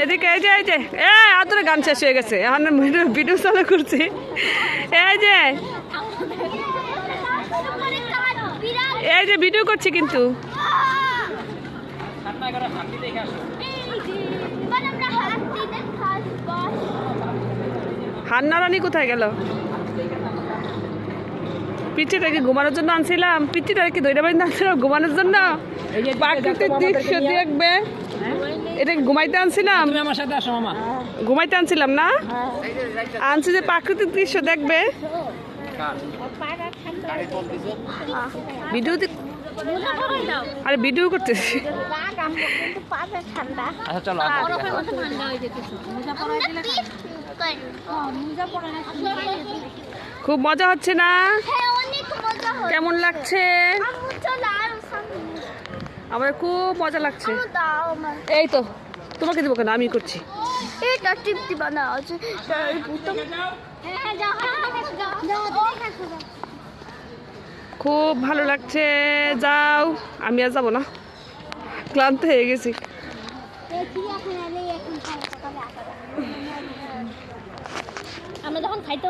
এদিকে এই যে আদরে গান শেষ হয়ে গেছে, এখন ভিডিও চালু করছি। এই যে ভিডিও করছি কিন্তু হান্না রানী কোথায় গেল? পিচ্ছিটাকে ঘুমানোর জন্য আনছিলাম, পিচ্ছিটাকে ধরে বাড়ি আনছিলাম ঘুমানোর জন্য। প্রাকৃতিক দৃশ্য দেখবে, এটা ঘুমাইতে আনছিলাম, আমার সাথে আসো মামা। ঘুমাইতে আনছিলাম না, আনছি যে প্রাকৃতিক দৃশ্য দেখবে। ভিডিও আরে ভিডিও করতেছি। আচ্ছা চলো খুব মজা হচ্ছে না? কেমন লাগছে? আমার খুব মজা লাগছে। এই তো তোমাকে দেবো কেন, আমি করছি। খুব ভালো লাগছে, যাও। আমি আর যাবো না, ক্লান্ত হয়ে গেছি। আমরা যখন খাইতে